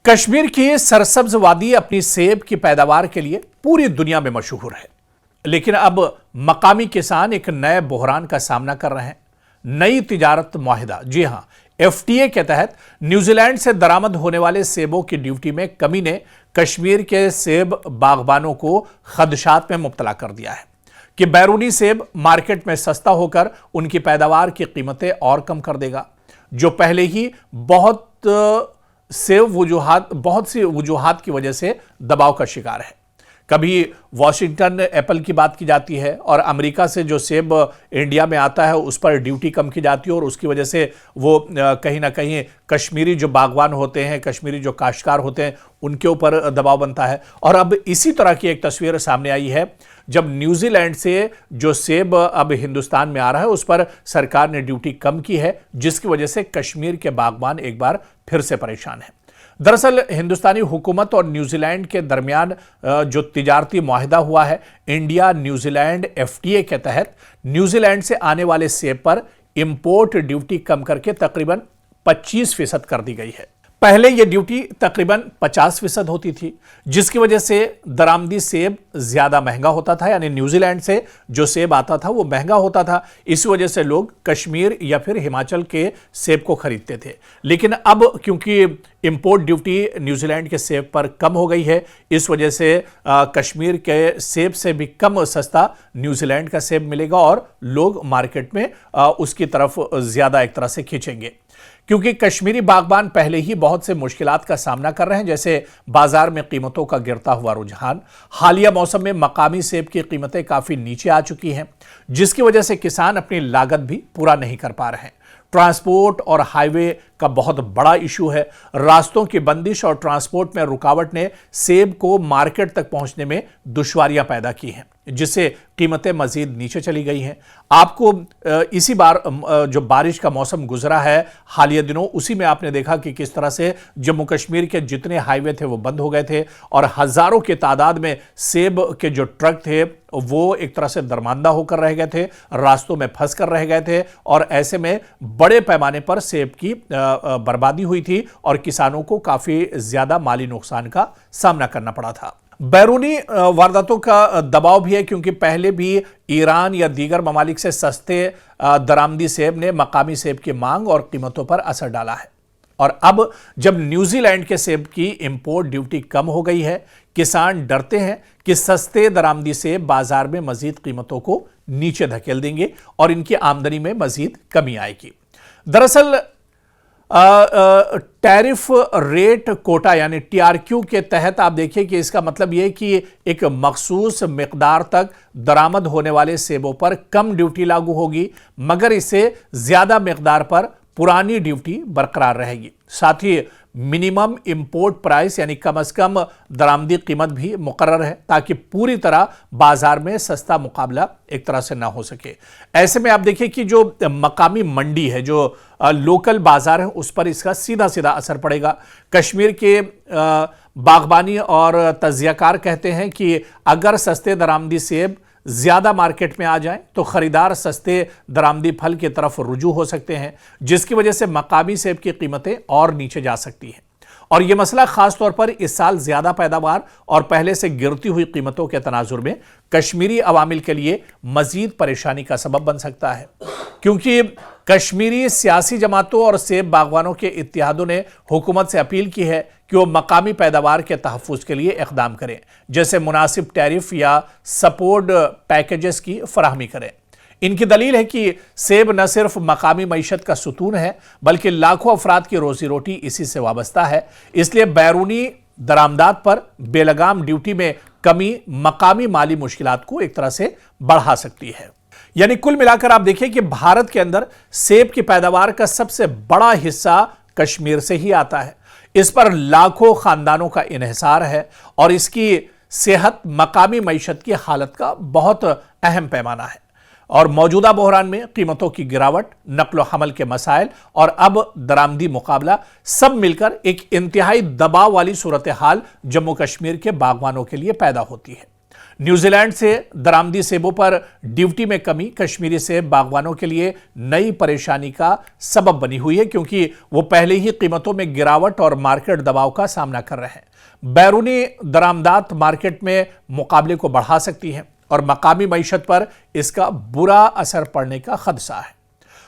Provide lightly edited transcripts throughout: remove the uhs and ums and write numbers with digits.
कश्मीर की सरसब्ज वादी अपनी सेब की पैदावार के लिए पूरी दुनिया में मशहूर है। लेकिन अब मकामी किसान एक नए बहरान का सामना कर रहे हैं। नई तिजारत मुआहिदा, जी हां, एफटीए के तहत न्यूजीलैंड से दरामद होने वाले सेबों की ड्यूटी में कमी ने कश्मीर के सेब बागबानों को खदशात में मुब्तला कर दिया है कि बैरूनी सेब मार्केट में सस्ता होकर उनकी पैदावार की कीमतें और कम कर देगा, जो पहले ही बहुत सी वजूहात की वजह से दबाव का शिकार है। कभी वॉशिंगटन एप्पल की बात की जाती है और अमेरिका से जो सेब इंडिया में आता है उस पर ड्यूटी कम की जाती है और उसकी वजह से वो कहीं ना कहीं कश्मीरी जो बागवान होते हैं, कश्मीरी जो काश्तकार होते हैं, उनके ऊपर दबाव बनता है। और अब इसी तरह की एक तस्वीर सामने आई है जब न्यूजीलैंड से जो सेब अब हिंदुस्तान में आ रहा है उस पर सरकार ने ड्यूटी कम की है, जिसकी वजह से कश्मीर के बागबान एक बार फिर से परेशान हैं। दरअसल हिंदुस्तानी हुकूमत और न्यूजीलैंड के दरमियान जो तिजारती मुआहिदा हुआ है, इंडिया न्यूजीलैंड एफटीए के तहत न्यूजीलैंड से आने वाले सेब पर इंपोर्ट ड्यूटी कम करके तकरीबन 25% कर दी गई है। पहले यह ड्यूटी तकरीबन 50% होती थी, जिसकी वजह से दरामदी सेब ज्यादा महंगा होता था, यानी न्यूजीलैंड से जो सेब आता था वो महंगा होता था। इस वजह से लोग कश्मीर या फिर हिमाचल के सेब को खरीदते थे। लेकिन अब क्योंकि इंपोर्ट ड्यूटी न्यूजीलैंड के सेब पर कम हो गई है, इस वजह से कश्मीर के सेब से भी कम सस्ता न्यूजीलैंड का सेब मिलेगा और लोग मार्केट में उसकी तरफ ज्यादा एक तरह से खींचेंगे। क्योंकि कश्मीरी बागबान पहले ही बहुत से मुश्किलात का सामना कर रहे हैं, जैसे बाजार में कीमतों का गिरता हुआ रुझान, हालिया मौसम में मकामी सेब की कीमतें काफी नीचे आ चुकी हैं, जिसकी वजह से किसान अपनी लागत भी पूरा नहीं कर पा रहे हैं। ट्रांसपोर्ट और हाईवे का बहुत बड़ा इशू है। रास्तों की बंदिश और ट्रांसपोर्ट में रुकावट ने सेब को मार्केट तक पहुंचने में दुश्वारियां पैदा की हैं, जिससे कीमतें मजीद नीचे चली गई हैं। आपको इसी बार जो बारिश का मौसम गुजरा है हालिया दिनों, उसी में आपने देखा कि किस तरह से जम्मू कश्मीर के जितने हाईवे थे वो बंद हो गए थे और हजारों की तादाद में सेब के जो ट्रक थे वो एक तरह से दरमांदा होकर रह गए थे, रास्तों में फंस कर रह गए थे और ऐसे में बड़े पैमाने पर सेब की बर्बादी हुई थी और किसानों को काफी ज्यादा माली नुकसान का सामना करना पड़ा था। बैरूनी वारदातों का दबाव भी है, क्योंकि पहले भी ईरान या दीगर ममालिक से सस्ते दरामदी सेब ने मकामी सेब की मांग और कीमतों पर असर डाला है। और अब जब न्यूजीलैंड के सेब की इंपोर्ट ड्यूटी कम हो गई है, किसान डरते हैं कि सस्ते दरामदी सेब बाजार में मजीद कीमतों को नीचे धकेल देंगे और इनकी आमदनी में मजीद कमी आएगी। दरअसल टैरिफ रेट कोटा यानी टीआरक्यू के तहत आप देखिए कि इसका मतलब यह कि एक मखसूस मिकदार तक दरामद होने वाले सेबों पर कम ड्यूटी लागू होगी, मगर इससे ज्यादा मिकदार पर पुरानी ड्यूटी बरकरार रहेगी। साथ ही मिनिमम इंपोर्ट प्राइस यानी कम से कम दरामदी कीमत भी मुकर्रर है, ताकि पूरी तरह बाजार में सस्ता मुकाबला एक तरह से ना हो सके। ऐसे में आप देखिए कि जो मकामी मंडी है, जो लोकल बाजार है, उस पर इसका सीधा सीधा असर पड़ेगा। कश्मीर के बागबानी और तज्जियाकार कहते हैं कि अगर सस्ते दरामदी सेब ज्यादा मार्केट में आ जाएं तो खरीदार सस्ते दरामदी फल की तरफ रुजू हो सकते हैं, जिसकी वजह से मकामी सेब की कीमतें और नीचे जा सकती हैं। और यह मसला खास तौर पर इस साल ज्यादा पैदावार और पहले से गिरती हुई कीमतों के तनाजुर में कश्मीरी अवामिल के लिए मजीद परेशानी का सबब बन सकता है, क्योंकि कश्मीरी सियासी जमातों और सेब बागवानों के इत्तेहादों ने हुकूमत से अपील की है कि वो मकामी पैदावार के तहफ़्फ़ुज़ के लिए इक़दाम करें, जैसे मुनासिब टैरिफ या सपोर्ट पैकेजेस की फराहमी करें। इनकी दलील है कि सेब न सिर्फ मकामी मईशत का सुतून है, बल्कि लाखों अफराद की रोजी रोटी इसी से वाबस्ता है। इसलिए बैरूनी दरामदात पर बेलगाम ड्यूटी में कमी मकामी माली मुश्किलात को एक तरह से बढ़ा सकती है। यानी कुल मिलाकर आप देखिए कि भारत के अंदर सेब की पैदावार का सबसे बड़ा हिस्सा कश्मीर से ही आता है। इस पर लाखों खानदानों का इन्हिसार है और इसकी सेहत मकामी मईशत की हालत का बहुत अहम पैमाना है। और मौजूदा बहरान में कीमतों की गिरावट, नक्लो हमल के मसाइल और अब दरामदी मुकाबला सब मिलकर एक इंतहाई दबाव वाली सूरत हाल जम्मू कश्मीर के बागवानों के लिए पैदा होती है। न्यूजीलैंड से दरामदी सेबों पर ड्यूटी में कमी कश्मीरी सेब बागवानों के लिए नई परेशानी का सबब बनी हुई है, क्योंकि वो पहले ही कीमतों में गिरावट और मार्केट दबाव का सामना कर रहे हैं। बैरूनी दरामदात मार्केट में मुकाबले को बढ़ा सकती है और मकामी मईशत पर इसका बुरा असर पड़ने का खदशा है।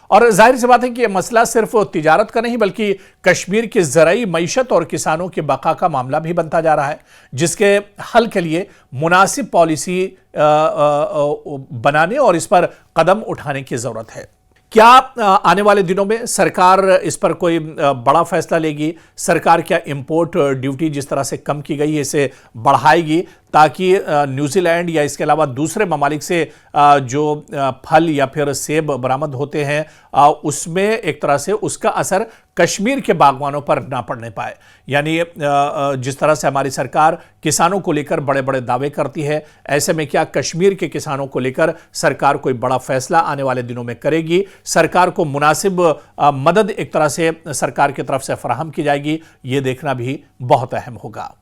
और जाहिर सी बात है कि यह मसला सिर्फ तिजारत का नहीं बल्कि कश्मीर की ज़राई मईशत और किसानों के बका का मामला भी बनता जा रहा है, जिसके हल के लिए मुनासिब पॉलिसी बनाने और इस पर कदम उठाने की ज़रूरत है। क्या आने वाले दिनों में सरकार इस पर कोई बड़ा फैसला लेगी? सरकार क्या इंपोर्ट ड्यूटी जिस तरह से कम की गई है इसे बढ़ाएगी, ताकि न्यूजीलैंड या इसके अलावा दूसरे ममालिक से जो फल या फिर सेब बरामद होते हैं उसमें एक तरह से उसका असर कश्मीर के बागवानों पर ना पड़ने पाए? यानी जिस तरह से हमारी सरकार किसानों को लेकर बड़े बड़े दावे करती है, ऐसे में क्या कश्मीर के किसानों को लेकर सरकार कोई बड़ा फैसला आने वाले दिनों में करेगी? सरकार को मुनासिब मदद एक तरह से सरकार की तरफ से फराहम की जाएगी? ये देखना भी बहुत अहम होगा।